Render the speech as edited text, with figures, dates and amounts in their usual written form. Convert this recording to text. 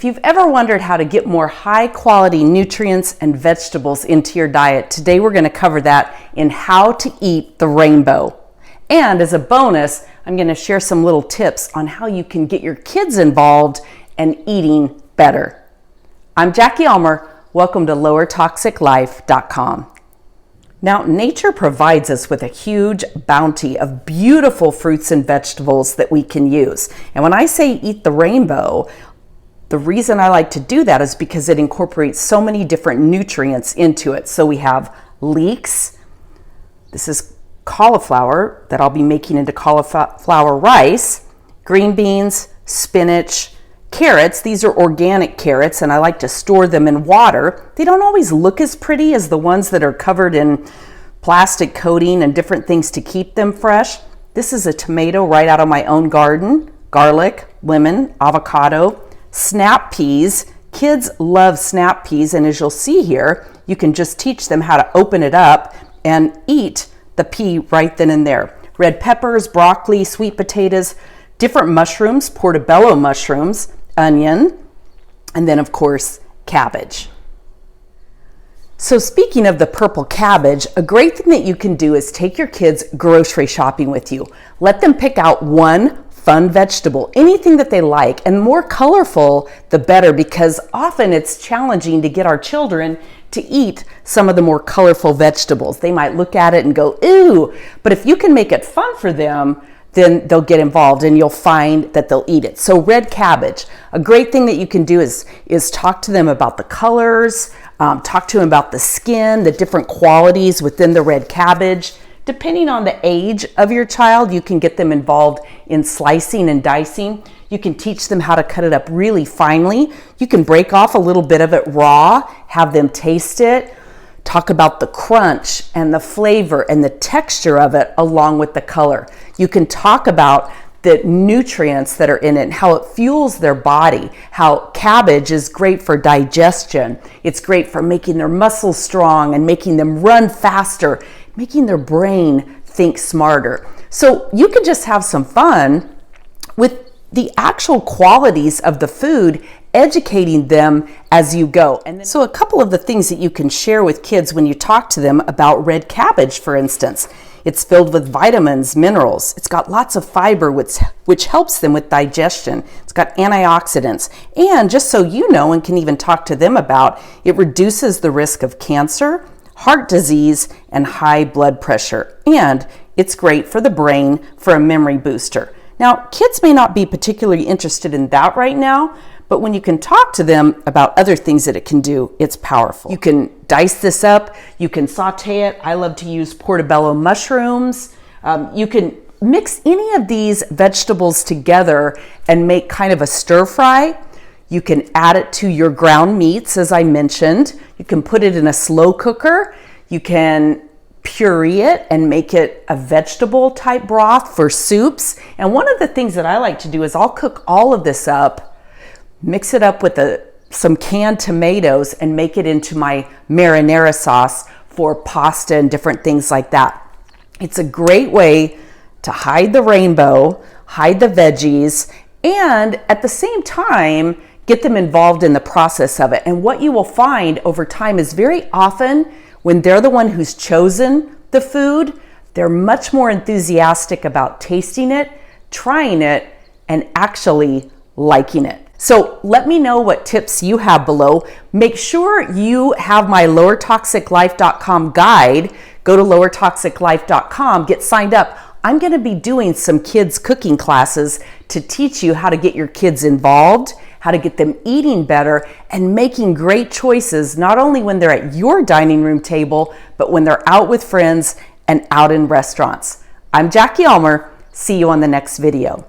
If you've ever wondered how to get more high quality nutrients and vegetables into your diet, today we're going to cover that in how to eat the rainbow. And as a bonus, I'm going to share some little tips on how you can get your kids involved and eating better. I'm Jackie Almer. Welcome to lowertoxiclife.com. Now, nature provides us with a huge bounty of beautiful fruits and vegetables that we can use. And when I say eat the rainbow, the reason I like to do that is because it incorporates so many different nutrients into it. So we have leeks. This is cauliflower that I'll be making into cauliflower rice, green beans, spinach, carrots. These are organic carrots, and I like to store them in water. They don't always look as pretty as the ones that are covered in plastic coating and different things to keep them fresh. This is a tomato right out of my own garden, garlic, lemon, avocado, snap peas. Kids love snap peas, and as you'll see here, you can just teach them how to open it up and eat the pea right then and there. Red peppers, broccoli, sweet potatoes, different mushrooms, portobello mushrooms, onion, and then of course, cabbage. So speaking of the purple cabbage, a great thing that you can do is take your kids grocery shopping with you. Let them pick out one fun vegetable, anything that they like, and more colorful, the better, because often it's challenging to get our children to eat some of the more colorful vegetables. They might look at it and go, ooh, but if you can make it fun for them, then they'll get involved and you'll find that they'll eat it. So red cabbage, a great thing that you can do is talk to them about the colors, talk to them about the skin, the different qualities within the red cabbage. Depending on the age of your child, you can get them involved in slicing and dicing. You can teach them how to cut it up really finely. You can break off a little bit of it raw, have them taste it, talk about the crunch and the flavor and the texture of it along with the color. You can talk about the nutrients that are in it and how it fuels their body, how cabbage is great for digestion. It's great for making their muscles strong and making them run faster, making their brain think smarter. So you can just have some fun with the actual qualities of the food, educating them as you go. And so a couple of the things that you can share with kids when you talk to them about red cabbage, for instance. It's filled with vitamins, minerals. It's got lots of fiber, which helps them with digestion. It's got antioxidants. And just so you know, and can even talk to them about, it reduces the risk of cancer, heart disease, and high blood pressure. And it's great for the brain for a memory booster. Now, kids may not be particularly interested in that right now, but when you can talk to them about other things that it can do, it's powerful. You can dice this up, you can saute it. I love to use portobello mushrooms. You can mix any of these vegetables together and make kind of a stir fry. You can add it to your ground meats, as I mentioned. You can put it in a slow cooker. You can puree it and make it a vegetable type broth for soups. And one of the things that I like to do is I'll cook all of this up, mix it up with some canned tomatoes and make it into my marinara sauce for pasta and different things like that. It's a great way to hide the rainbow, hide the veggies, and at the same time, get them involved in the process of it. And what you will find over time is very often when they're the one who's chosen the food, they're much more enthusiastic about tasting it, trying it, and actually liking it. So let me know what tips you have below. Make sure you have my lowertoxiclife.com guide. Go to lowertoxiclife.com, get signed up. I'm going to be doing some kids cooking classes to teach you how to get your kids involved, how to get them eating better and making great choices, not only when they're at your dining room table, but when they're out with friends and out in restaurants. I'm Jackie Almer. See you on the next video.